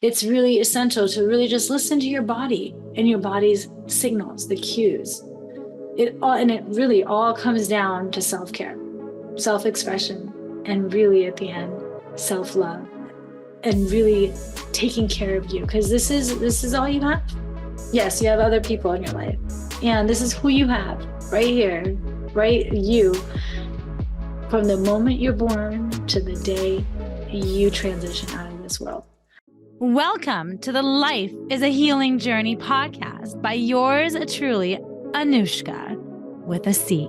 It's really essential to really just listen to your body and your body's signals, the cues. It really all comes down to self-care, self-expression, and really at the end, self-love, and really taking care of you, because this is all you have. Yes, you have other people in your life, and this is who you have right here, right? You, from the moment you're born to the day you transition out of this world. Welcome to the Life is a Healing Journey podcast by yours truly, Anuschka, with a C.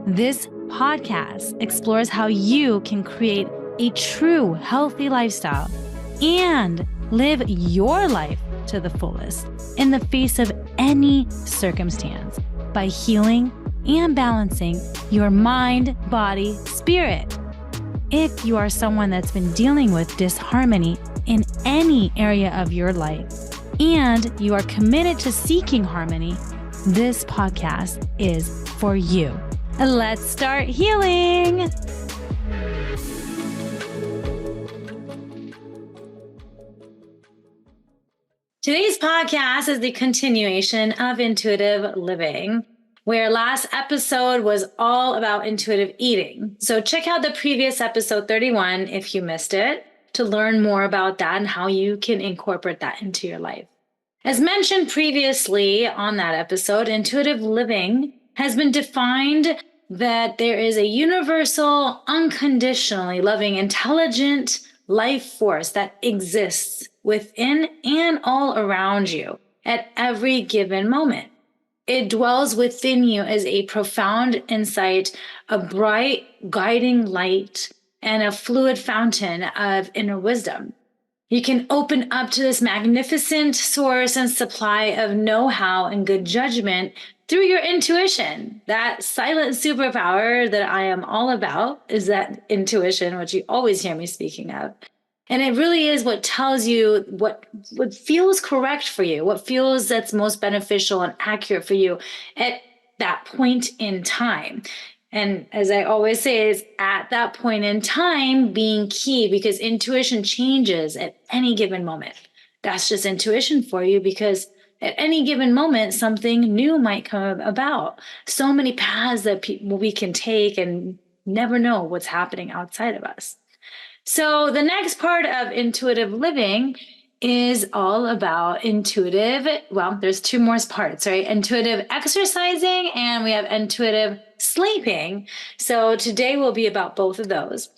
This podcast explores how you can create a true healthy lifestyle and live your life to the fullest in the face of any circumstance by healing and balancing your mind, body, spirit. If you are someone that's been dealing with disharmony in any area of your life and you are committed to seeking harmony, this podcast is for you. Let's start healing. Today's podcast is the continuation of intuitive living, where last episode was all about intuitive eating. So check out the previous episode 31 if you missed it to learn more about that and how you can incorporate that into your life. As mentioned previously on that episode, intuitive living has been defined that there is a universal, unconditionally loving, intelligent life force that exists within and all around you at every given moment. It dwells within you as a profound insight, a bright guiding light, and a fluid fountain of inner wisdom. You can open up to this magnificent source and supply of know-how and good judgment through your intuition. That silent superpower that I am all about is that intuition, which you always hear me speaking of. And it really is what tells you what feels correct for you, what feels that's most beneficial and accurate for you at that point in time. And as I always say, is at that point in time being key, because intuition changes at any given moment. That's just intuition for you, because at any given moment, something new might come about. So many paths that we can take and never know what's happening outside of us. So the next part of intuitive living is all about there's two more parts, right? Intuitive exercising, and we have intuitive sleeping. So today will be about both of those.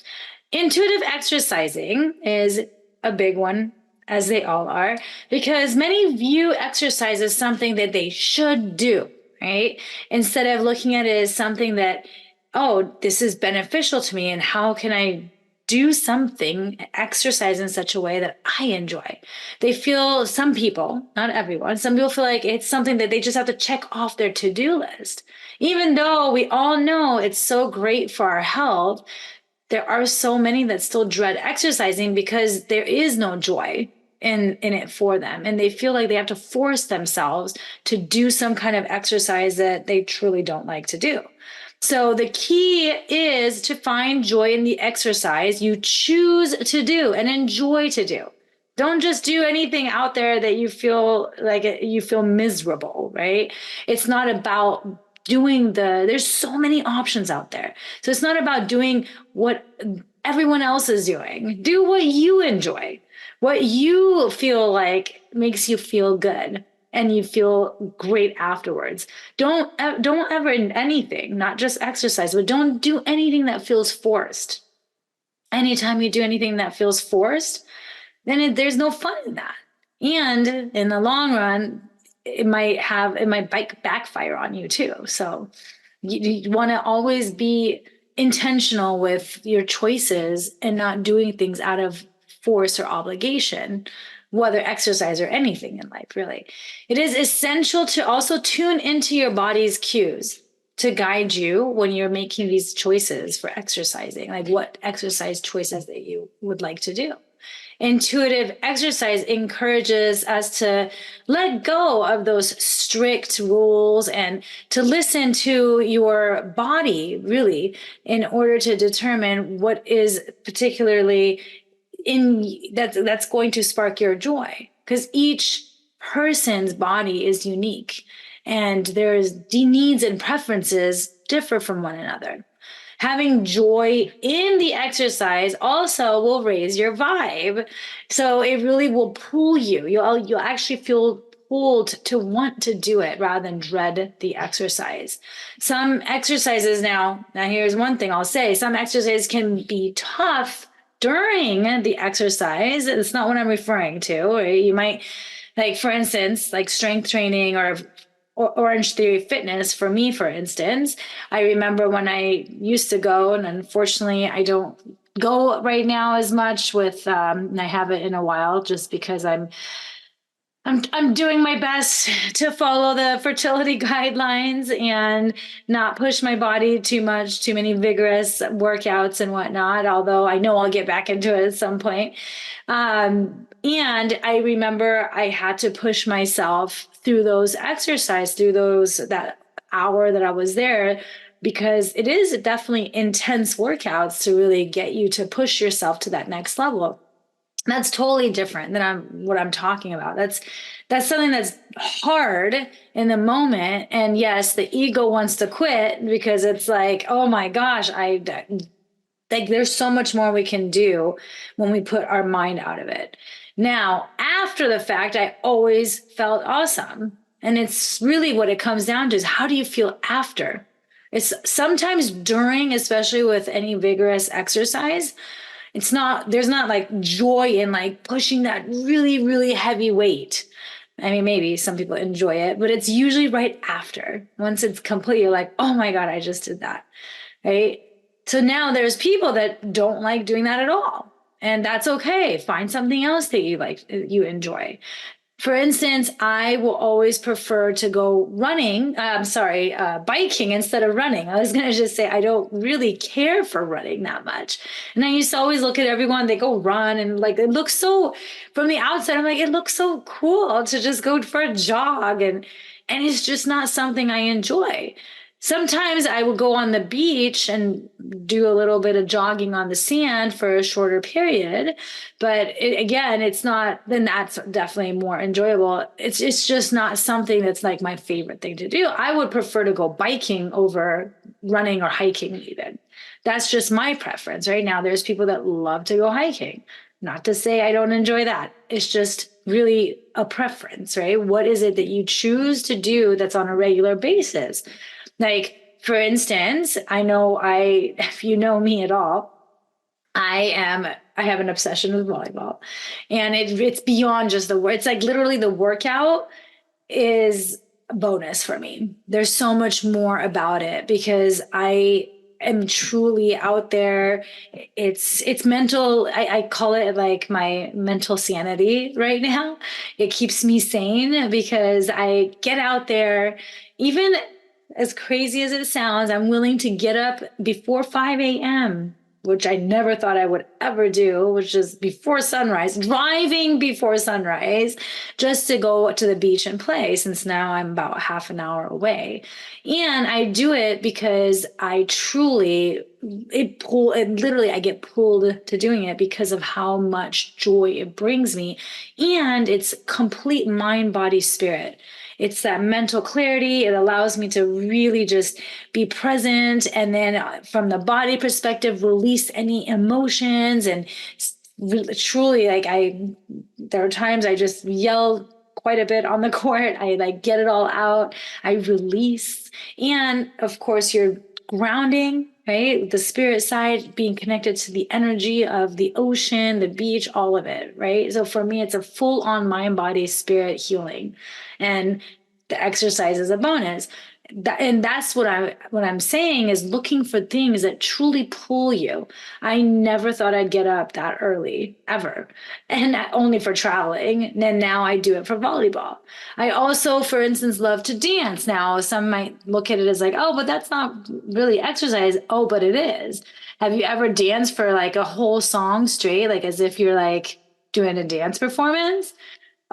Intuitive exercising is a big one, as they all are, because many view exercise as something that they should do, right? Instead of looking at it as something that, oh, this is beneficial to me, and how can I do something, exercise in such a way that I enjoy. Some people, not everyone, some people feel like it's something that they just have to check off their to-do list. Even though we all know it's so great for our health, there are so many that still dread exercising because there is no joy in it for them. And they feel like they have to force themselves to do some kind of exercise that they truly don't like to do. So the key is to find joy in the exercise you choose to do and enjoy to do. Don't just do anything out there that you feel miserable, right? It's not about there's so many options out there. So it's not about doing what everyone else is doing. Do what you enjoy, what you feel like makes you feel good and you feel great afterwards. Don't ever anything, not just exercise, but don't do anything that feels forced. Anytime you do anything that feels forced, then there's no fun in that. And in the long run, it might backfire on you too. So you want to always be intentional with your choices and not doing things out of force or obligation, whether exercise or anything in life, really. It is essential to also tune into your body's cues to guide you when you're making these choices for exercising, like what exercise choices that you would like to do. Intuitive exercise encourages us to let go of those strict rules and to listen to your body, really, in order to determine what is particularly that's going to spark your joy, because each person's body is unique and there's needs and preferences differ from one another. Having joy in the exercise also will raise your vibe. So it really will pull you. You'll actually feel pulled to want to do it rather than dread the exercise. Some exercises now here's one thing I'll say, some exercises can be tough during the exercise. It's not what I'm referring to. Right? You might, like, for instance, like strength training or Orange Theory Fitness, for me, for instance, I remember when I used to go, and unfortunately I don't go right now as much with, and I haven't in a while, just because I'm doing my best to follow the fertility guidelines and not push my body too much, too many vigorous workouts and whatnot, although I know I'll get back into it at some point. And I remember I had to push myself through those exercise, through that hour that I was there, because it is definitely intense workouts to really get you to push yourself to that next level. That's totally different than what I'm talking about. That's something that's hard in the moment. And yes, the ego wants to quit because it's like, oh my gosh, like there's so much more we can do when we put our mind out of it. Now, after the fact, I always felt awesome. And it's really what it comes down to is, how do you feel after? It's sometimes during, especially with any vigorous exercise, there's not like joy in like pushing that really, really heavy weight. I mean, maybe some people enjoy it, but it's usually right after. Once it's complete, you're like, oh my God, I just did that. Right. So now there's people that don't like doing that at all. And that's okay. Find something else that you enjoy. For instance, I will always prefer to go biking instead of running. I was going to just say, I don't really care for running that much. And I used to always look at everyone, they go run, and like, it looks so, from the outside, I'm like, it looks so cool to just go for a jog. And it's just not something I enjoy. Sometimes I will go on the beach and do a little bit of jogging on the sand for a shorter period. But it's not, then that's definitely more enjoyable. It's just not something that's like my favorite thing to do. I would prefer to go biking over running or hiking even. That's just my preference. Right now, there's people that love to go hiking. Not to say I don't enjoy that. It's just really a preference, right? What is it that you choose to do that's on a regular basis? Like, for instance, if you know me at all, I have an obsession with volleyball, and it's beyond just the work. It's like literally the workout is a bonus for me. There's so much more about it because I am truly out there. It's mental. I call it like my mental sanity right now. It keeps me sane because I get out there, even as crazy as it sounds, I'm willing to get up before 5 a.m., which I never thought I would ever do, which is before sunrise, driving before sunrise, just to go to the beach and play, since now I'm about half an hour away. And I do it because I get pulled to doing it because of how much joy it brings me. And it's complete mind, body, spirit. It's that mental clarity. It allows me to really just be present. And then from the body perspective, release any emotions. And truly, there are times I just yell quite a bit on the court. I like get it all out. I release. And of course, you're grounding, right? The spirit side, being connected to the energy of the ocean, the beach, all of it, right? So for me, it's a full on mind, body, spirit healing. And the exercise is a bonus. And that's what I'm saying is looking for things that truly pull you. I never thought I'd get up that early, ever. And only for traveling. And then now I do it for volleyball. I also, for instance, love to dance. Now, some might look at it as like, oh, but that's not really exercise. Oh, but it is. Have you ever danced for like a whole song straight, like as if you're like doing a dance performance?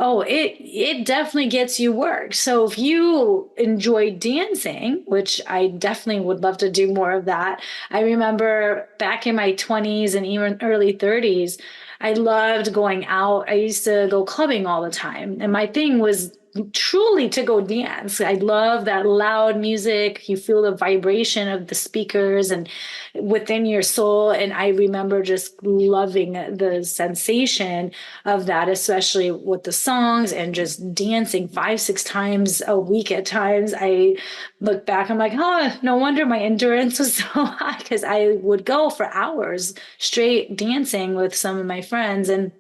Oh, it definitely gets you work. So if you enjoy dancing, which I definitely would love to do more of that. I remember back in my 20s and even early 30s, I loved going out. I used to go clubbing all the time. And my thing was truly to go dance. I love that loud music. You feel the vibration of the speakers and within your soul. And I remember just loving the sensation of that, especially with the songs and just dancing 5-6 times a week at times. I look back, I'm like, oh, no wonder my endurance was so high, because I would go for hours straight dancing with some of my friends. And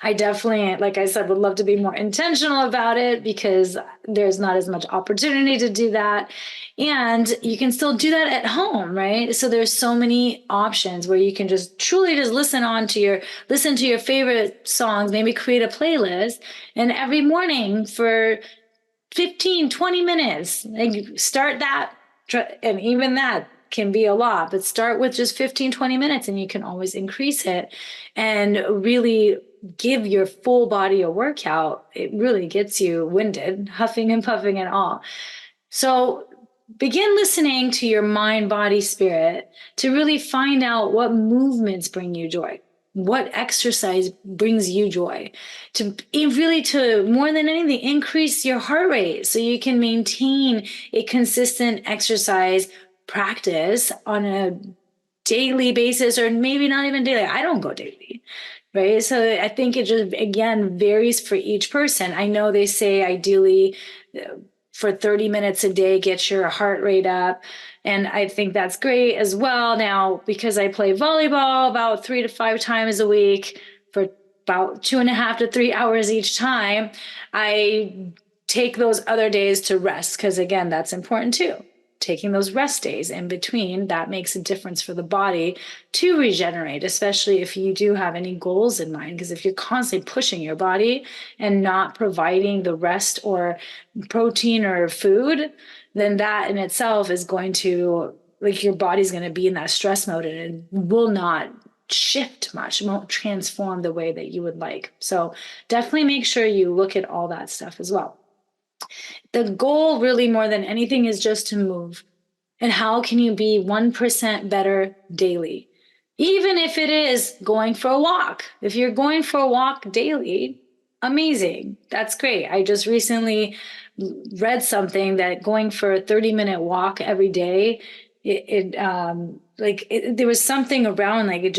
I definitely, like I said, would love to be more intentional about it, because there's not as much opportunity to do that. And you can still do that at home, right? So there's so many options where you can just truly just listen to your favorite songs, maybe create a playlist, and every morning for 15, 20 minutes, like start that. And even that can be a lot, but start with just 15, 20 minutes, and you can always increase it and really give your full body a workout. It really gets you winded, huffing and puffing and all. So begin listening to your mind, body, spirit to really find out what movements bring you joy. What exercise brings you joy, to really, to more than anything, increase your heart rate so you can maintain a consistent exercise practice on a daily basis, or maybe not even daily. I don't go daily, right? So I think it just, again, varies for each person. I know they say ideally for 30 minutes a day, get your heart rate up. And I think that's great as well. Now, because I play volleyball about 3 to 5 times a week for about 2.5 to 3 hours each time, I take those other days to rest, because again, that's important too. Taking those rest days in between, that makes a difference for the body to regenerate, especially if you do have any goals in mind. Because if you're constantly pushing your body and not providing the rest or protein or food, then that in itself is going to, like, your body's going to be in that stress mode, and it will not shift much. It won't transform the way that you would like. So definitely make sure you look at all that stuff as well. The goal, really, more than anything, is just to move. And how can you be 1% better daily? Even if it is going for a walk. If you're going for a walk daily, amazing. That's great. I just recently read something that going for a 30-minute walk every day, there was something around, like,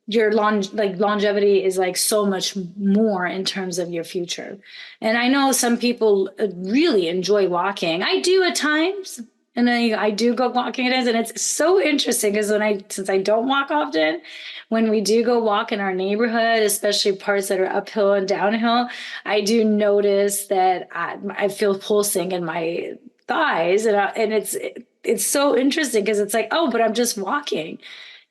your longevity is like so much more in terms of your future. And I know some people really enjoy walking. I do at times, and then I do go walking at times, and it's so interesting because since I don't walk often, when we do go walk in our neighborhood, especially parts that are uphill and downhill, I do notice that I feel pulsing in my thighs, and it's so interesting because it's like, oh, but I'm just walking.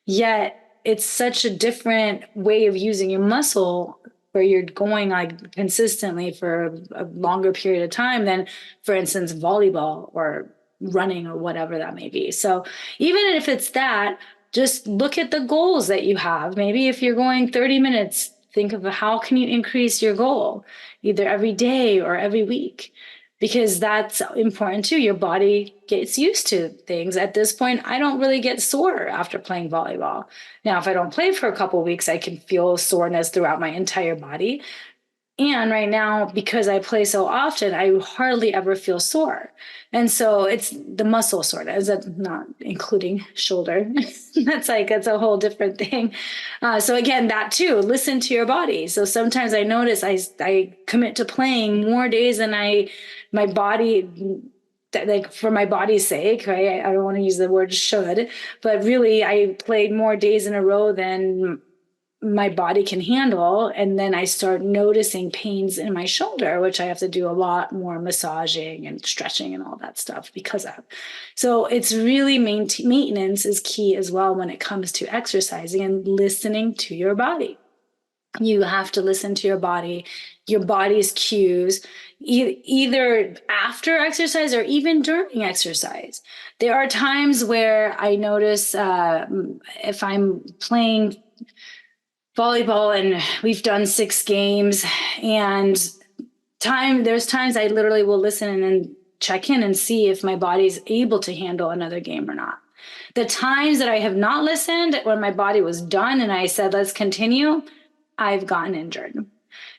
Yet it's such a different way of using your muscle, where you're going like consistently for a longer period of time than, for instance, volleyball or running or whatever that may be. So even if it's that, just look at the goals that you have. Maybe if you're going 30 minutes, think of how can you increase your goal, either every day or every week, because that's important too. Your body gets used to things. At this point, I don't really get sore after playing volleyball. Now, if I don't play for a couple of weeks, I can feel soreness throughout my entire body. And right now, because I play so often, I hardly ever feel sore. And so it's the muscle soreness, that's not including shoulder. That's a whole different thing. So again, that too, listen to your body. So sometimes I notice I commit to playing more days than my body, like for my body's sake, right? I don't want to use the word should, but really I played more days in a row than my body can handle. And then I start noticing pains in my shoulder, which I have to do a lot more massaging and stretching and all that stuff because of. So it's really maintenance is key as well when it comes to exercising and listening to your body. You have to listen to your body's cues, either after exercise or even during exercise. There are times where I notice if I'm playing volleyball and we've done 6 games, and there's times I literally will listen and then check in and see if my body's able to handle another game or not. The times that I have not listened, when my body was done and I said, let's continue, I've gotten injured.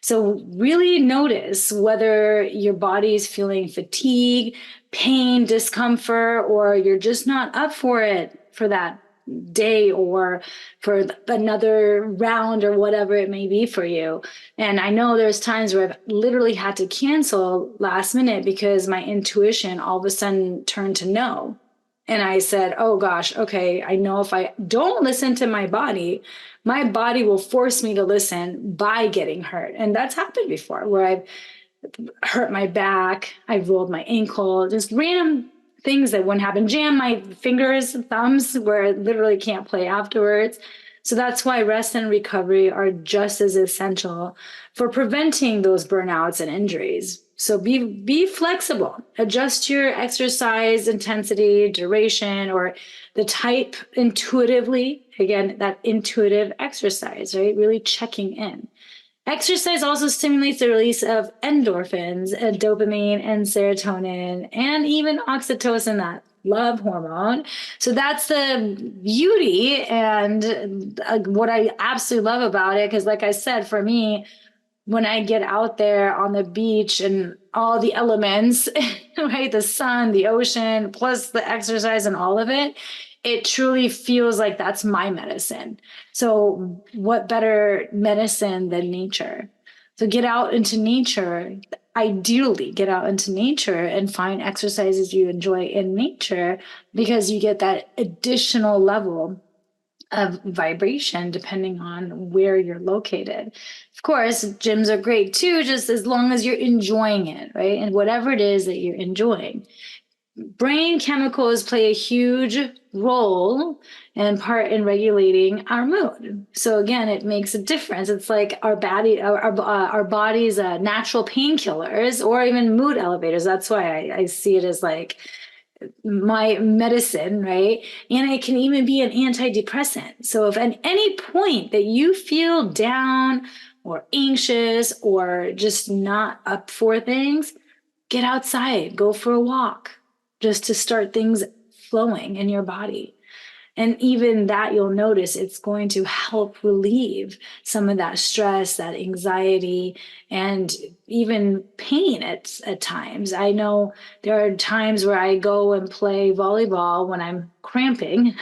So really notice whether your body is feeling fatigue, pain, discomfort, or you're just not up for it for that day or for another round or whatever it may be for you. And I know there's times where I've literally had to cancel last minute because my intuition all of a sudden turned to no. And I said, oh gosh, okay, I know if I don't listen to my body will force me to listen by getting hurt. And that's happened before where I've hurt my back, I've rolled my ankle, just random things that wouldn't happen, jam my fingers, thumbs, where I literally can't play afterwards. So that's why rest and recovery are just as essential for preventing those burnouts and injuries. So be flexible, adjust your exercise intensity, duration, or the type intuitively. Again, that intuitive exercise, right? Really checking in. Exercise also stimulates the release of endorphins, dopamine, and serotonin, and even oxytocin, that love hormone. So that's the beauty and what I absolutely love about it. Because, like I said, for me, when I get out there on the beach and all the elements, right? The sun, the ocean, plus the exercise and all of it, it truly feels like that's my medicine. So what better medicine than nature? So get out into nature. Ideally, get out into nature and find exercises you enjoy in nature because you get that additional level of vibration depending on where you're located. Of course, gyms are great too, just as long as you're enjoying it, right? And whatever it is that you're enjoying. Brain chemicals play a huge role and part in regulating our mood. So again, it makes a difference. It's like our body's natural painkillers or even mood elevators. That's why I see it as like my medicine, right? And it can even be an antidepressant. So if at any point that you feel down or anxious or just not up for things, get outside, go for a walk, just to start things flowing in your body. And even that, you'll notice it's going to help relieve some of that stress, that anxiety, and even pain at times. I know there are times where I go and play volleyball when I'm cramping,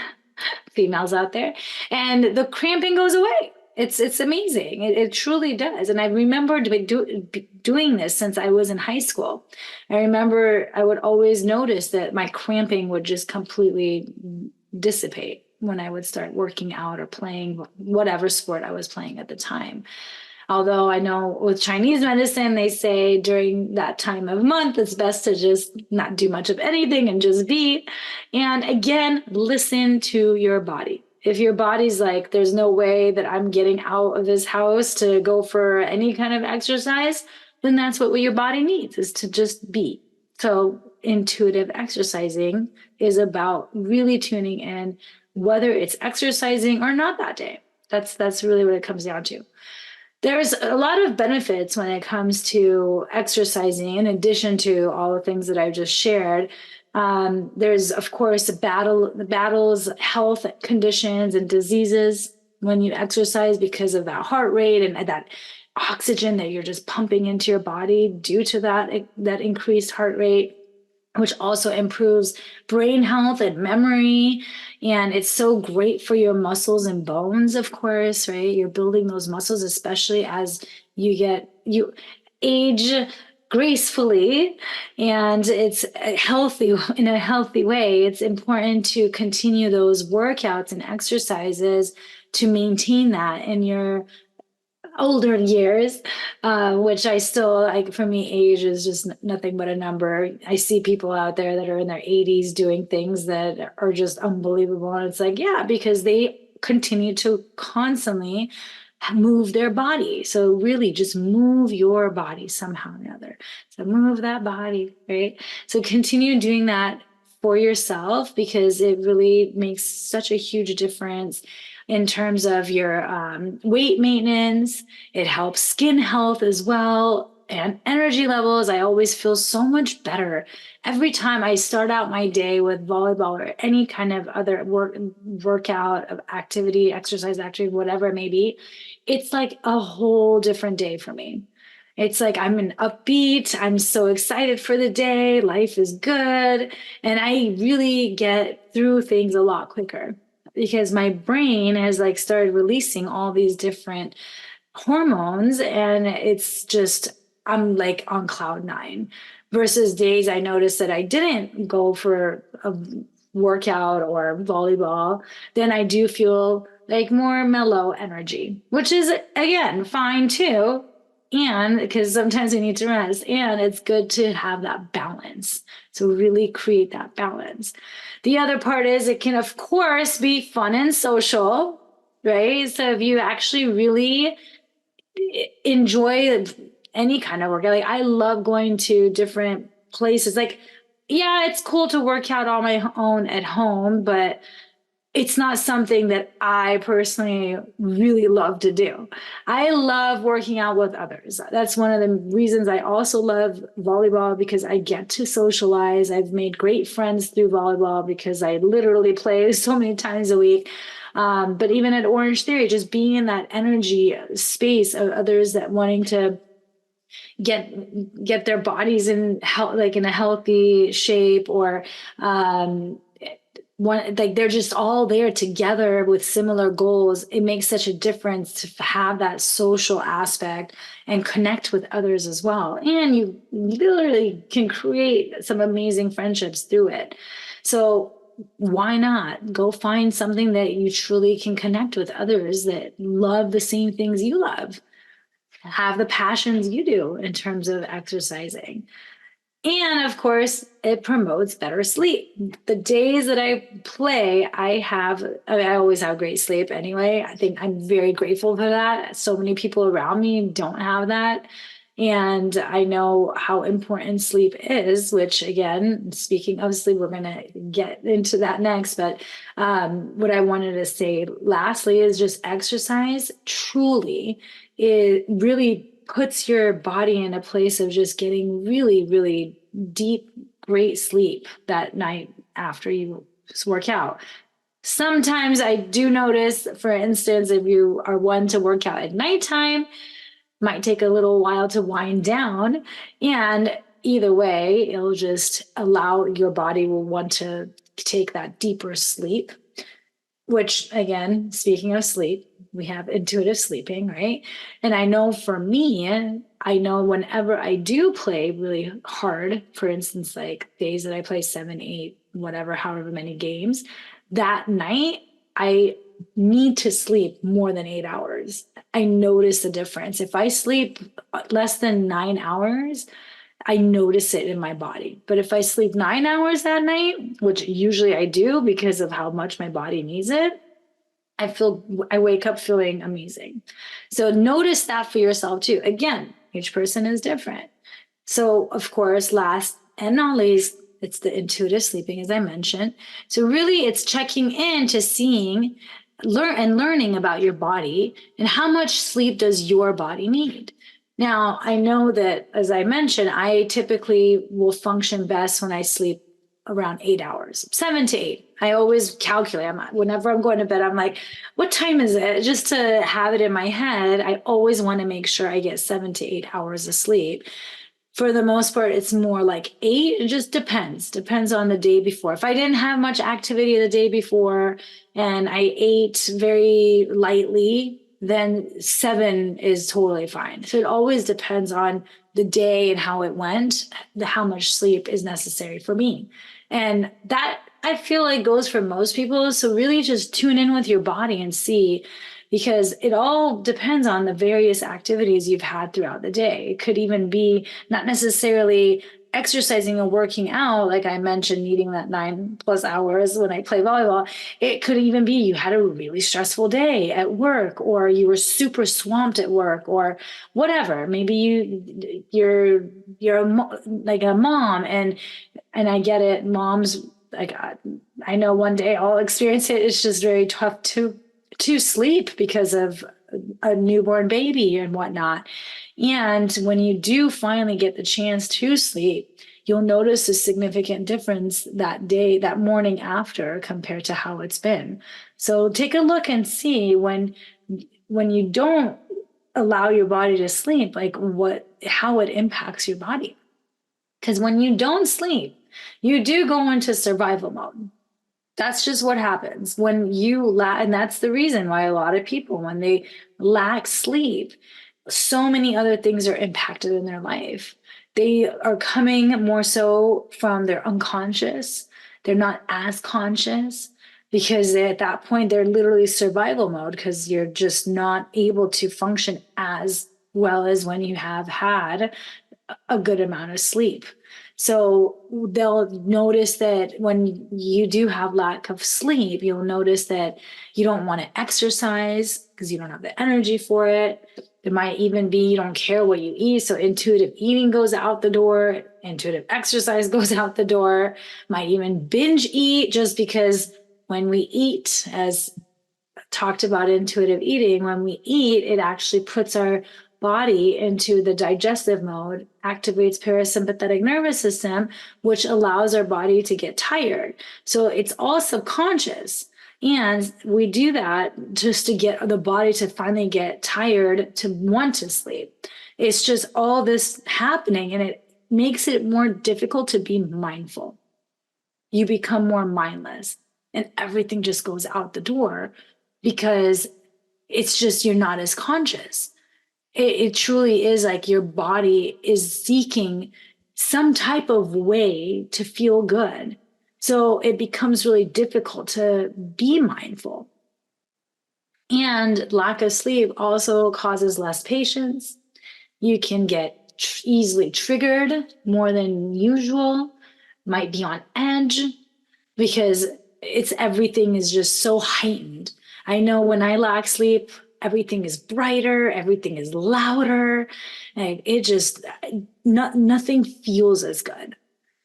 females out there, and the cramping goes away. It's amazing. It truly does. And I remember doing this since I was in high school. I remember I would always notice that my cramping would just completely dissipate when I would start working out or playing whatever sport I was playing at the time. Although I know with Chinese medicine, they say during that time of month, it's best to just not do much of anything and just be. And again, listen to your body. If your body's like, there's no way that I'm getting out of this house to go for any kind of exercise, then that's what your body needs, is to just be. So intuitive exercising is about really tuning in, whether it's exercising or not that day. That's really what it comes down to. There's a lot of benefits when it comes to exercising, in addition to all the things that I've just shared. There's, of course, battles, health conditions and diseases when you exercise because of that heart rate and that oxygen that you're just pumping into your body due to that increased heart rate, which also improves brain health and memory. And it's so great for your muscles and bones, of course, right? You're building those muscles, especially as you age gracefully, and it's healthy in a healthy way. It's important to continue those workouts and exercises to maintain that in your older years, which I still, like, for me, age is just nothing but a number. I see people out there that are in their 80s doing things that are just unbelievable. And it's like, yeah, because they continue to constantly move their body. So really just move your body somehow or another. So move that body, right? So continue doing that for yourself, because it really makes such a huge difference in terms of your weight maintenance. It helps skin health as well. and energy levels. I always feel so much better every time I start out my day with volleyball or any kind of other workout of activity, exercise activity, whatever it may be. It's like a whole different day for me. It's like I'm an upbeat. I'm so excited for the day. Life is good. And I really get through things a lot quicker because my brain has like started releasing all these different hormones, and it's just, I'm like on cloud nine versus days I noticed that I didn't go for a workout or volleyball. Then I do feel like more mellow energy, which is again fine too. And because sometimes we need to rest, and it's good to have that balance. So really create that balance. The other part is it can, of course, be fun and social, right? So if you actually really enjoy any kind of workout, like I love going to different places. Like, yeah, it's cool to work out on my own at home, but it's not something that I personally really love to do. I love working out with others. That's one of the reasons I also love volleyball, because I get to socialize. I've made great friends through volleyball because I literally play so many times a week. But even at Orange Theory, just being in that energy space of others that wanting to get their bodies in like in a healthy shape, or one, like they're just all there together with similar goals. It makes such a difference to have that social aspect and connect with others as well. And you literally can create some amazing friendships through it. So why not go find something that you truly can connect with others that love the same things you love, have the passions you do in terms of exercising. And of course, it promotes better sleep. The days that I play, I always have great sleep anyway. I think I'm very grateful for that. So many people around me don't have that. And I know how important sleep is, which again, speaking of sleep, we're going to get into that next. But what I wanted to say lastly is just exercise truly, it really puts your body in a place of just getting really, really deep, great sleep that night after you work out. Sometimes I do notice, for instance, if you are one to work out at nighttime, might take a little while to wind down. And either way, it'll just allow your body will want to take that deeper sleep, which again, speaking of sleep, we have intuitive sleeping, right? And I know for me, I know whenever I do play really hard, for instance, like days that I play 7, 8, whatever, however many games, that night I need to sleep more than 8 hours. I notice the difference. If I sleep less than 9 hours, I notice it in my body. But if I sleep 9 hours that night, which usually I do because of how much my body needs it, I wake up feeling amazing. So notice that for yourself too. Again, each person is different. So of course, last and not least, it's the intuitive sleeping, as I mentioned. So really it's checking in to seeing, learning about your body and how much sleep does your body need. Now, I know that, as I mentioned, I typically will function best when I sleep around 8 hours, 7 to 8. I always calculate. Whenever I'm going to bed, I'm like, what time is it? Just to have it in my head, I always want to make sure I get 7 to 8 hours of sleep. For the most part, it's more like 8. It just depends on the day before. If I didn't have much activity the day before and I ate very lightly, then 7 is totally fine. So it always depends on the day and how it went, how much sleep is necessary for me. And that I feel like goes for most people. So really just tune in with your body and see, because it all depends on the various activities you've had throughout the day. It could even be not necessarily exercising or working out, like I mentioned, needing that 9+ hours when I play volleyball. It could even be you had a really stressful day at work, or you were super swamped at work, or whatever. Maybe you're like a mom, and I get it. Moms, like I know one day I'll experience it. It's just very tough to sleep because of a newborn baby and whatnot. And when you do finally get the chance to sleep, you'll notice a significant difference that day, that morning after, compared to how it's been. So take a look and see when you don't allow your body to sleep, like how it impacts your body. Because when you don't sleep, you do go into survival mode. That's just what happens when you lack. And that's the reason why a lot of people, when they lack sleep, so many other things are impacted in their life. They are coming more so from their unconscious. They're not as conscious because at that point, they're literally survival mode because you're just not able to function as well as when you have had a good amount of sleep. So they'll notice that when you do have lack of sleep, you'll notice that you don't want to exercise because you don't have the energy for it. There might even be you don't care what you eat. So intuitive eating goes out the door. Intuitive exercise goes out the door. Might even binge eat just because when we eat, as talked about intuitive eating, when we eat, it actually puts our body into the digestive mode, activates parasympathetic nervous system, which allows our body to get tired. So it's all subconscious. And we do that just to get the body to finally get tired to want to sleep. It's just all this happening, and it makes it more difficult to be mindful. You become more mindless and everything just goes out the door because it's just you're not as conscious. It truly is like your body is seeking some type of way to feel good. So it becomes really difficult to be mindful. And lack of sleep also causes less patience. You can get easily triggered more than usual, might be on edge because everything is just so heightened. I know when I lack sleep, everything is brighter, everything is louder, and it just nothing feels as good.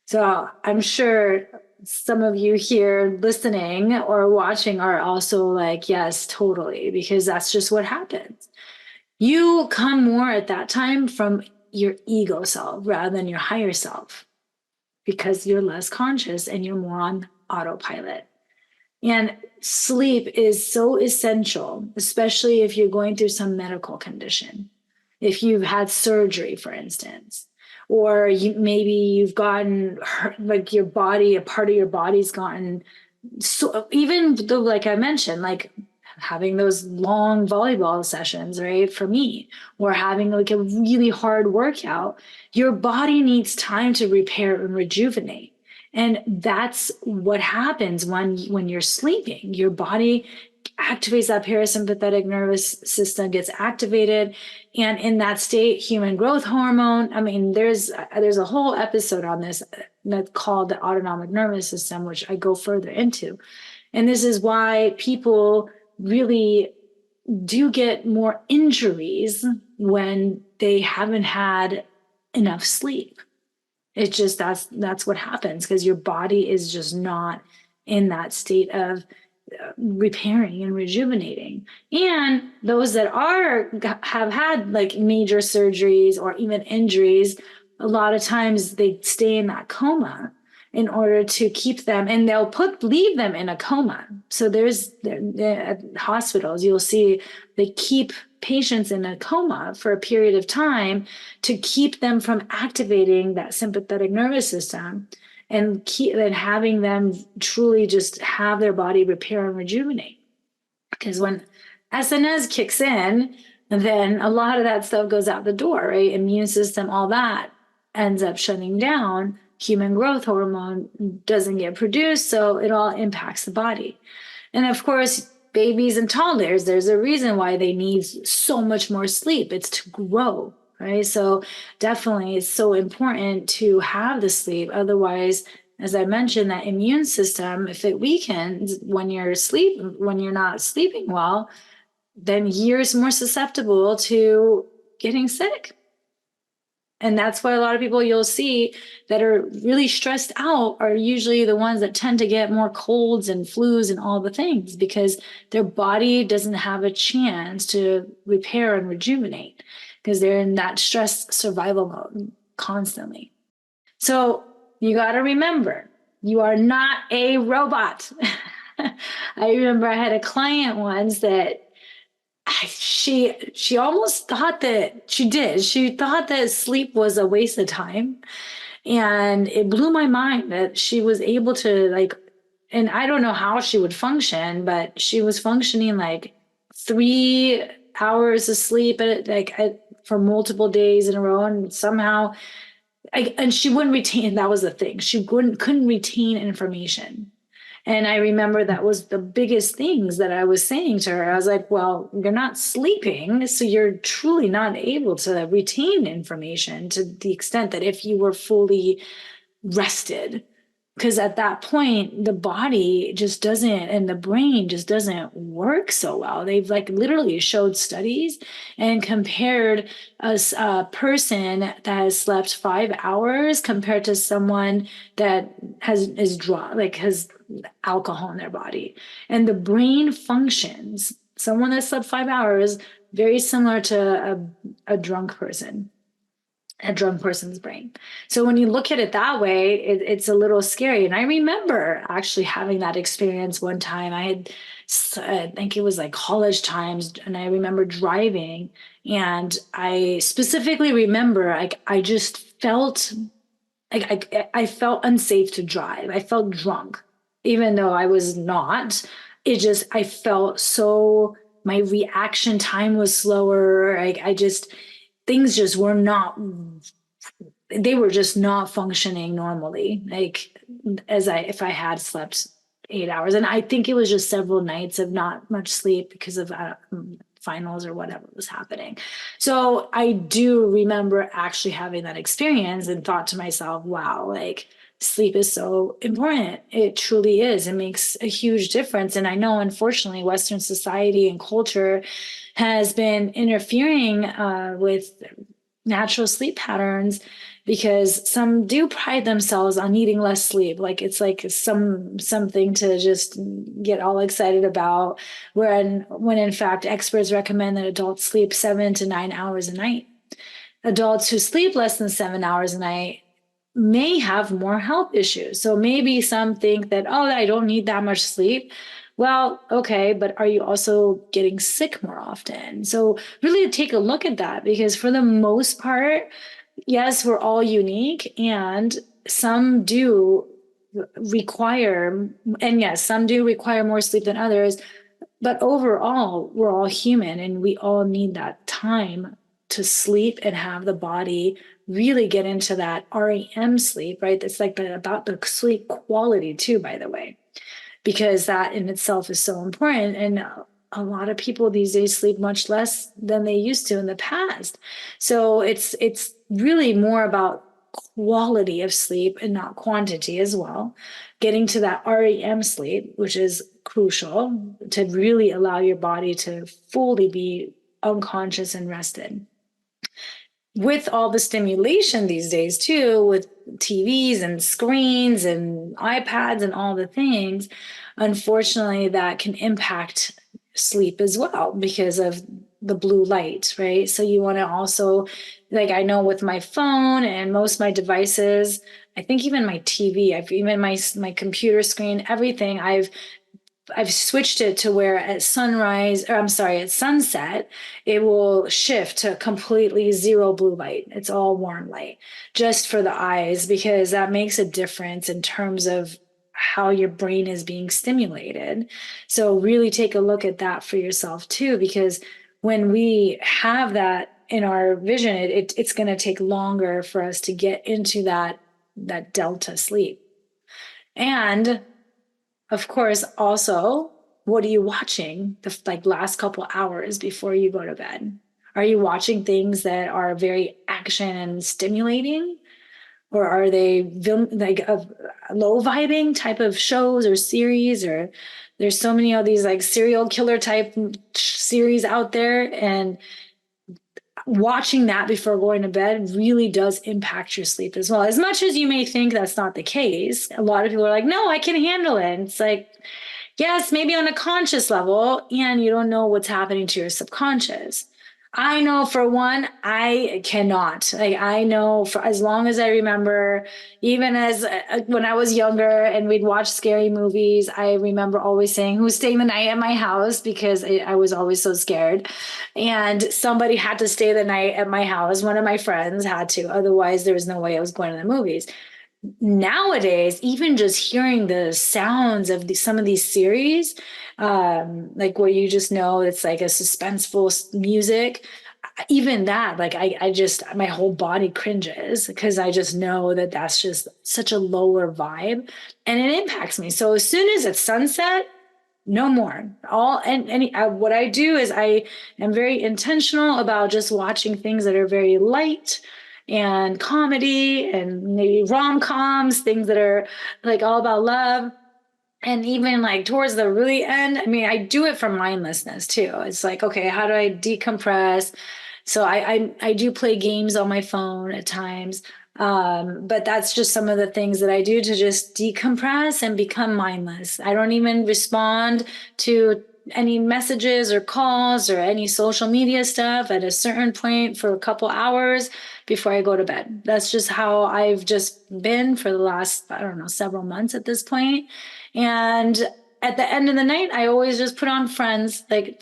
So I'm sure some of you here listening or watching are also like, yes, totally, because that's just what happens. You come more at that time from your ego self rather than your higher self because you're less conscious and you're more on autopilot. And sleep is so essential, especially if you're going through some medical condition. If you've had surgery, for instance, or maybe you've gotten hurt, like your body, a part of your body's gotten, so even though, like I mentioned, like having those long volleyball sessions, right? For me, or having like a really hard workout, your body needs time to repair and rejuvenate. And that's what happens when you're sleeping. Your body activates that parasympathetic nervous system, gets activated. And in that state, human growth hormone, I mean, there's a whole episode on this that's called the autonomic nervous system, which I go further into. And this is why people really do get more injuries when they haven't had enough sleep. It's just that's what happens because your body is just not in that state of repairing and rejuvenating. And those that have had like major surgeries or even injuries, a lot of times they stay in that coma in order to keep them, and they'll leave them in a coma. So at hospitals, you'll see they keep patients in a coma for a period of time to keep them from activating that sympathetic nervous system and having them truly just have their body repair and rejuvenate. Because when SNS kicks in, then a lot of that stuff goes out the door, right? Immune system, all that ends up shutting down. Human growth hormone doesn't get produced, so it all impacts the body. And of course, babies and toddlers, there's a reason why they need so much more sleep. It's to grow, right? So definitely it's so important to have the sleep. Otherwise, as I mentioned, that immune system, if it weakens when you're not sleeping well, then you're more susceptible to getting sick. And that's why a lot of people you'll see that are really stressed out are usually the ones that tend to get more colds and flus and all the things, because their body doesn't have a chance to repair and rejuvenate because they're in that stress survival mode constantly. So you got to remember, you are not a robot. I remember I had a client once that she almost thought that she thought that sleep was a waste of time, and it blew my mind that she was able to, like, and I don't know how she would function, but she was functioning like 3 hours of sleep for multiple days in a row, and somehow and she wouldn't retain. That was the thing, she couldn't retain information. And I remember that was the biggest things that I was saying to her. I was like, well, you're not sleeping, so you're truly not able to retain information to the extent that if you were fully rested. Because at that point, the body just doesn't, and the brain just doesn't work so well. They've like literally showed studies and compared a person that has slept 5 hours compared to someone that has alcohol in their body. And the brain functions, someone that slept 5 hours, very similar to a drunk person. A drunk person's brain. So when you look at it that way, it's a little scary. And I remember actually having that experience one time. I think it was like college times, and I remember driving, and I specifically remember I just felt like I felt unsafe to drive. I felt drunk, even though I was not. I felt so, my reaction time was slower. Things just were not, they were just not functioning normally, like if I had slept 8 hours. And I think it was just several nights of not much sleep because of finals or whatever was happening. So I do remember actually having that experience and thought to myself, wow, like sleep is so important. It truly is. It makes a huge difference. And I know, unfortunately, Western society and culture has been interfering with natural sleep patterns, because some do pride themselves on needing less sleep. Like it's like something to just get all excited about, when in fact experts recommend that adults sleep 7 to 9 hours a night. Adults who sleep less than 7 hours a night may have more health issues. So maybe some think that, oh, I don't need that much sleep. Well, okay, but are you also getting sick more often? So really take a look at that, because for the most part, yes, we're all unique, and some do require, and yes, some do require more sleep than others. But overall, we're all human, and we all need that time to sleep and have the body really get into that REM sleep, right? That's like about the sleep quality too, by the way, because that in itself is so important. And a lot of people these days sleep much less than they used to in the past. So it's really more about quality of sleep and not quantity as well. Getting to that REM sleep, which is crucial to really allow your body to fully be unconscious and rested. With all the stimulation these days too, with TVs and screens and iPads and all the things, unfortunately, that can impact sleep as well because of the blue light, right? So you want to also, like, I know with my phone and most of my devices, I think even my TV, even my computer screen, everything, I've switched it to where at sunset, it will shift to completely zero blue light. It's all warm light just for the eyes, because that makes a difference in terms of how your brain is being stimulated. So really take a look at that for yourself too, because when we have that in our vision, it's going to take longer for us to get into that delta sleep. And of course, also, what are you watching the last couple hours before you go to bed? Are you watching things that are very action and stimulating? Or are they like a low vibing type of shows or series? Or there's so many of these like serial killer type series out there. And watching that before going to bed really does impact your sleep as well. As much as you may think that's not the case, a lot of people are like, no, I can handle it. It's like, yes, maybe on a conscious level, and you don't know what's happening to your subconscious. I know for one, I cannot. Like, I know for as long as I remember, even as when I was younger and we'd watch scary movies, I remember always saying, "Who's staying the night at my house?" Because I was always so scared. And somebody had to stay the night at my house. One of my friends had to. Otherwise, there was no way I was going to the movies. Nowadays, even just hearing the sounds of some of these series, like where you just know it's like a suspenseful music, even that, like I just, my whole body cringes because I just know that that's just such a lower vibe and it impacts me. So as soon as it's sunset, no more. What I do is I am very intentional about just watching things that are very light and comedy and maybe rom-coms, things that are like all about love. And even like towards the really end, I mean, I do it for mindlessness too. It's like, okay, how do I decompress? So I do play games on my phone at times. But that's just some of the things that I do to just decompress and become mindless. I don't even respond to any messages or calls or any social media stuff at a certain point for a couple hours before I go to bed. That's just how I've just been for the last, I don't know, several months at this point. And at the end of the night, I always just put on Friends, like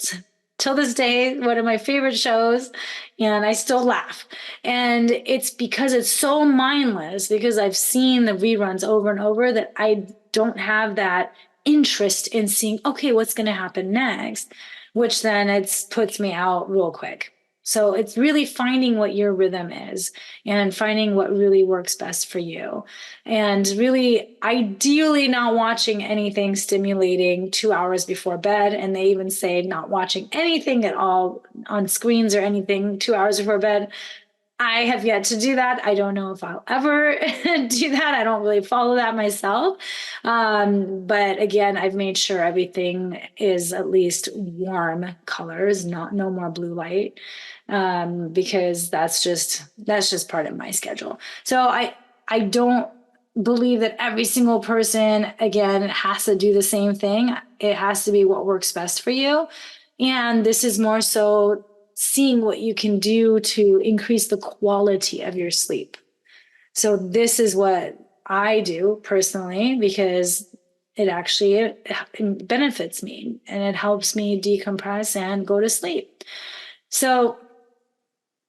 till this day, one of my favorite shows, and I still laugh. And it's because it's so mindless, because I've seen the reruns over and over, that I don't have that interest in seeing, okay, what's going to happen next, which then it puts me out real quick. So it's really finding what your rhythm is and finding what really works best for you. And really, ideally, not watching anything stimulating 2 hours before bed. And they even say not watching anything at all on screens or anything 2 hours before bed. I have yet to do that. I don't know if I'll ever do that. I don't really follow that myself. But again, I've made sure everything is at least warm colors, no more blue light, because that's just part of my schedule. So I don't believe that every single person, again, has to do the same thing. It has to be what works best for you. And this is more so seeing what you can do to increase the quality of your sleep. So this is what I do personally, because it benefits me and it helps me decompress and go to sleep. So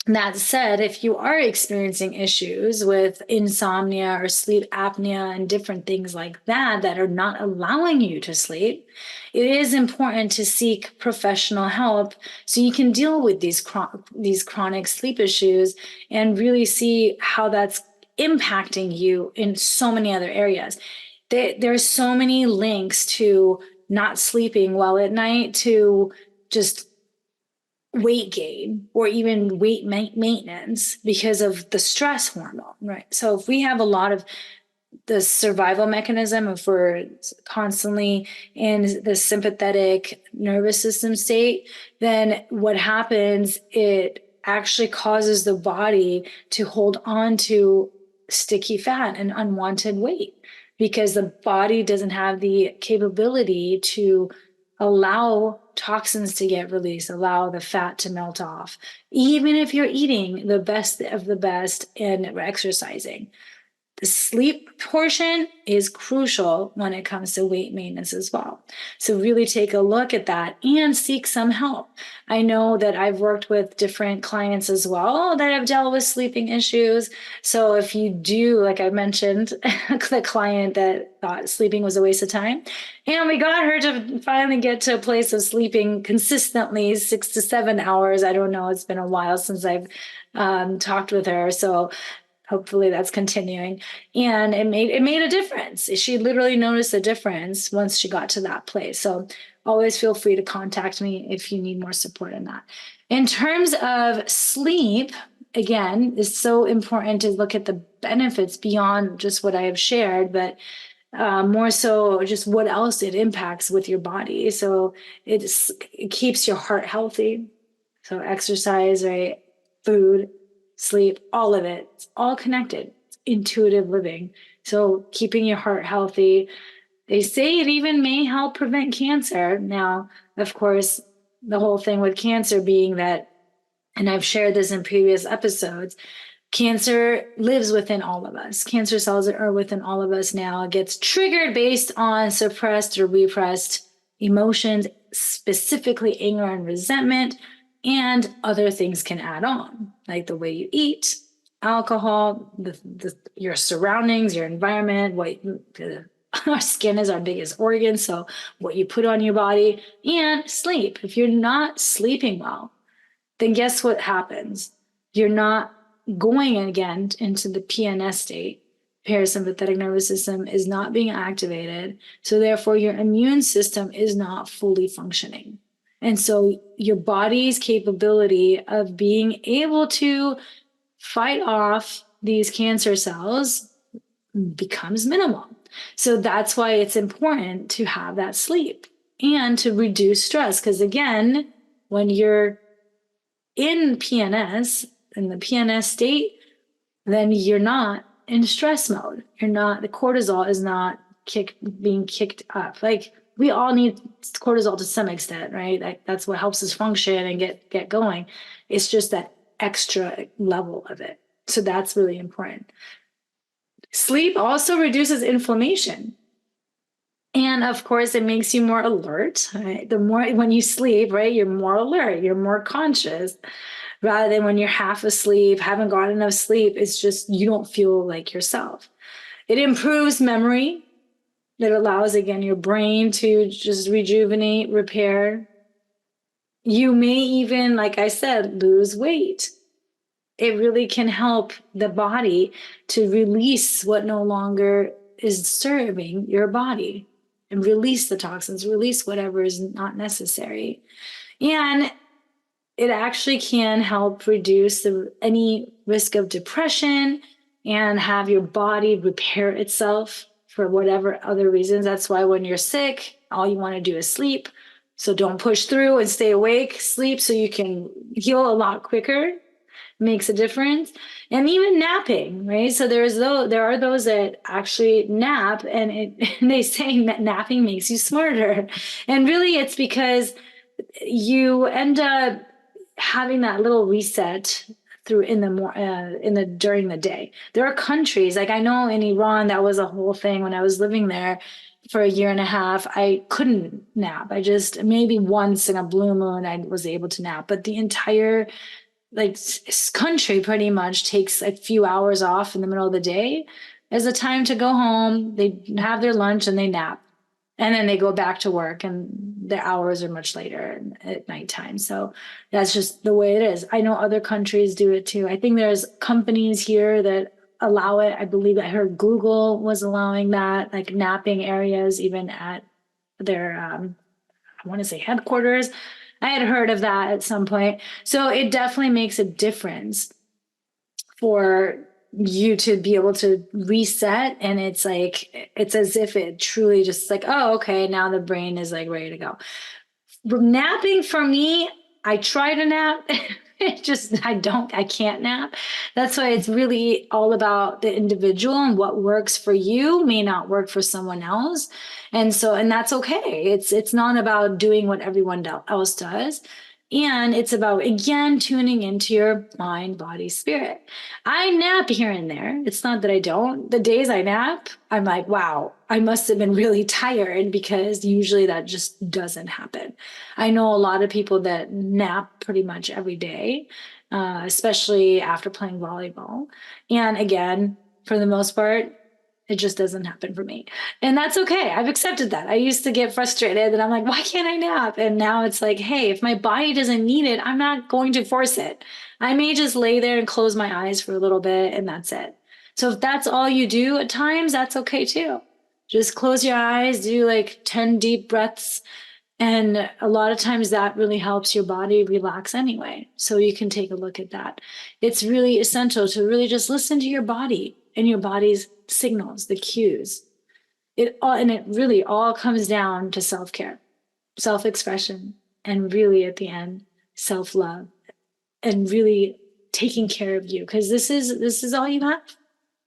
that said, if you are experiencing issues with insomnia or sleep apnea and different things like that that are not allowing you to sleep, it is important to seek professional help so you can deal with these chronic sleep issues and really see how that's impacting you in so many other areas. There's so many links to not sleeping well at night to just weight gain or even weight maintenance because of the stress hormone, right? So if we have a lot of the survival mechanism, if we're constantly in the sympathetic nervous system state, then what happens, it actually causes the body to hold on to sticky fat and unwanted weight because the body doesn't have the capability to allow toxins to get released, allow the fat to melt off, even if you're eating the best of the best and exercising. The sleep portion is crucial when it comes to weight maintenance as well. So really take a look at that and seek some help. I know that I've worked with different clients as well that have dealt with sleeping issues. So if you do, like I mentioned, the client that thought sleeping was a waste of time, and we got her to finally get to a place of sleeping consistently 6 to 7 hours. I don't know. It's been a while since I've talked with her. So hopefully that's continuing. And it made a difference. She literally noticed a difference once she got to that place. So always feel free to contact me if you need more support in that. In terms of sleep, again, it's so important to look at the benefits beyond just what I have shared, but more so just what else it impacts with your body. So it keeps your heart healthy. So exercise, right? food, sleep, all of it. It's all connected. It's intuitive living. So keeping your heart healthy. They say it even may help prevent cancer. Now, of course, the whole thing with cancer being that, and I've shared this in previous episodes, cancer lives within all of us. Cancer cells are within all of us now. It gets triggered based on suppressed or repressed emotions, specifically anger and resentment, and other things can add on, like the way you eat, alcohol, your surroundings, your environment, our skin is our biggest organ, so what you put on your body, and sleep. If you're not sleeping well, then guess what happens? You're not going again into the PNS state. Parasympathetic nervous system is not being activated. So therefore, your immune system is not fully functioning. And so your body's capability of being able to fight off these cancer cells becomes minimal. So that's why it's important to have that sleep and to reduce stress. Because again, when you're in PNS, in the PNS state, then you're not in stress mode. You're not, the cortisol is not being kicked up. Like we all need cortisol to some extent, right? That's what helps us function and get going. It's just that extra level of it. So that's really important. Sleep also reduces inflammation. And of course, it makes you more alert, right? The more, when you sleep, right, you're more alert, you're more conscious, rather than when you're half asleep, haven't got enough sleep. It's just, you don't feel like yourself. It improves memory. That allows, again, your brain to just rejuvenate, repair. You may even, like I said, lose weight. It really can help the body to release what no longer is serving your body and release the toxins, release whatever is not necessary. And it actually can help reduce any risk of depression and have your body repair itself for whatever other reasons. That's why when you're sick, all you want to do is sleep. So don't push through and stay awake, sleep so you can heal a lot quicker. Makes a difference. And even napping, right? So there are those that actually nap, and they say that napping makes you smarter. And really it's because you end up having that little reset during the day. There are countries, like I know in Iran, that was a whole thing when I was living there for a year and a half. I couldn't nap. I just, maybe once in a blue moon, I was able to nap, but the entire country pretty much takes a few hours off in the middle of the day as a time to go home. They have their lunch and they nap, and then they go back to work, and their hours are much later at nighttime. So that's just the way it is. I know other countries do it too. I think there's companies here that allow it. I believe I heard Google was allowing that, like napping areas, even at their, I want to say headquarters. I had heard of that at some point. So it definitely makes a difference for you to be able to reset. And it's like, it's as if it truly just like, oh, okay, now the brain is like ready to go. Napping for me, I try to nap. I can't nap. That's why it's really all about the individual, and what works for you may not work for someone else. And that's okay. It's not about doing what everyone else does. And it's about, again, tuning into your mind, body, spirit. I nap here and there. It's not that I don't. The days I nap, I'm like, wow, I must have been really tired, because usually that just doesn't happen. I know a lot of people that nap pretty much every day, especially after playing volleyball. And again, for the most part, it just doesn't happen for me. And that's okay. I've accepted that. I used to get frustrated and I'm like, why can't I nap? And now it's like, hey, if my body doesn't need it, I'm not going to force it. I may just lay there and close my eyes for a little bit, and that's it. So if that's all you do at times, that's okay too. Just close your eyes, do like 10 deep breaths. And a lot of times that really helps your body relax anyway. So you can take a look at that. It's really essential to really just listen to your body and your body's signals, the cues. It really all comes down to self-care, self-expression, and really at the end, self-love, and really taking care of you, because this is all you have.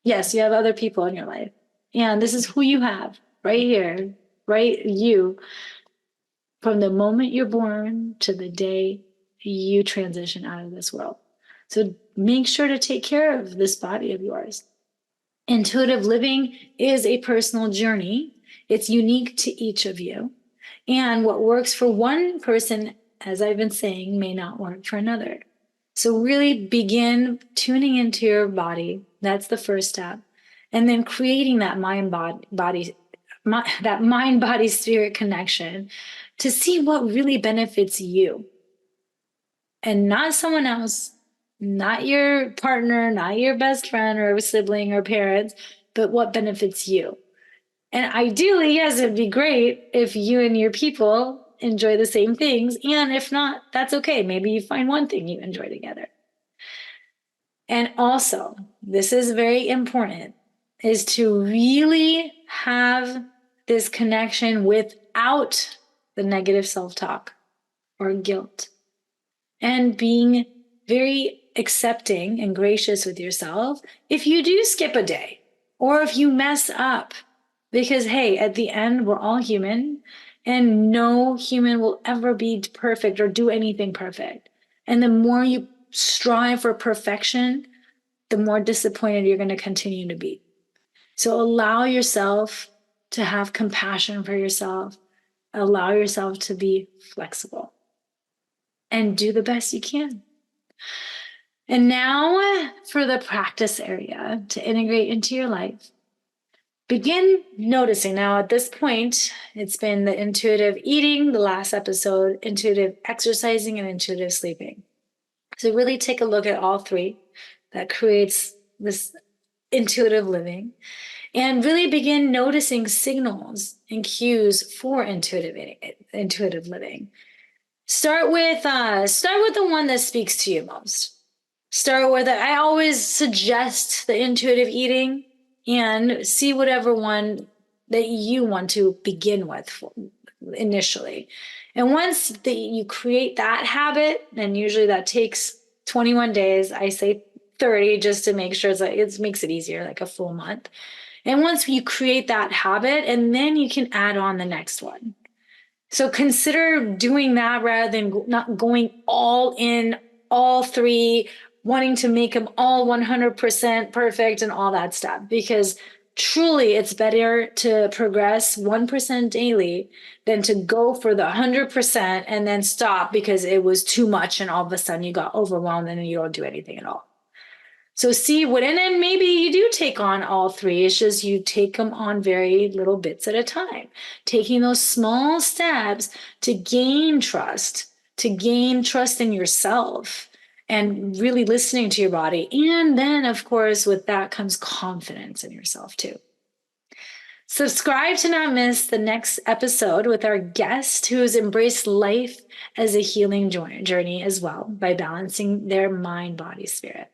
Yes, you have other people in your life, and this is who you have right here, right? You, from the moment you're born to the day you transition out of this world. So make sure to take care of this body of yours. Intuitive living is a personal journey. It's unique to each of you. And what works for one person, as I've been saying, may not work for another. So really begin tuning into your body. That's the first step. And then creating that mind body spirit connection to see what really benefits you and not someone else, not your partner, not your best friend or sibling or parents, but what benefits you. And ideally, yes, it'd be great if you and your people enjoy the same things. And if not, that's okay. Maybe you find one thing you enjoy together. And also, this is very important, is to really have this connection without the negative self-talk or guilt, and being very accepting and gracious with yourself if you do skip a day or if you mess up. Because, hey, at the end, we're all human, and no human will ever be perfect or do anything perfect. And the more you strive for perfection, the more disappointed you're going to continue to be. So allow yourself to have compassion for yourself. Allow yourself to be flexible and do the best you can. And now for the practice area to integrate into your life. Begin noticing. Now, at this point, it's been the intuitive eating, the last episode, intuitive exercising, and intuitive sleeping. So really take a look at all three that creates this intuitive living, and really begin noticing signals and cues for intuitive living. Start with the one that speaks to you most. Start with it. I always suggest the intuitive eating, and see whatever one that you want to begin with initially. And once you create that habit, and usually that takes 21 days, I say 30 just to make sure it makes it easier, like a full month. And once you create that habit, and then you can add on the next one. So consider doing that rather than not going all in, all three, wanting to make them all 100% perfect and all that stuff, because truly it's better to progress 1% daily than to go for the 100% and then stop because it was too much and all of a sudden you got overwhelmed and you don't do anything at all. So see what, and then maybe you do take on all three. It's just you take them on very little bits at a time, taking those small steps to gain trust in yourself, and really listening to your body. And then, of course, with that comes confidence in yourself too. Subscribe to not miss the next episode with our guest who has embraced life as a healing journey as well by balancing their mind, body, spirit.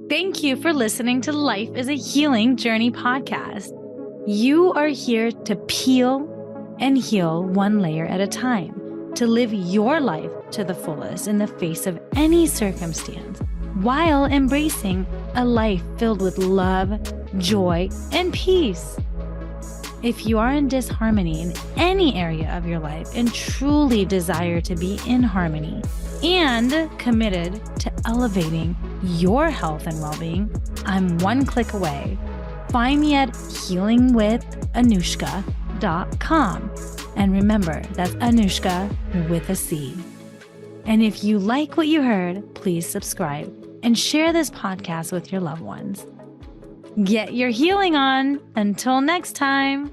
Thank you for listening to Life is a Healing Journey podcast. You are here to peel and heal one layer at a time, to live your life to the fullest in the face of any circumstance, while embracing a life filled with love, joy, and peace. If you are in disharmony in any area of your life and truly desire to be in harmony and committed to elevating your health and well-being, I'm one click away. Find me at healingwithanuschka.com. And remember, that's Anuschka with a C. And if you like what you heard, please subscribe and share this podcast with your loved ones. Get your healing on. Until next time.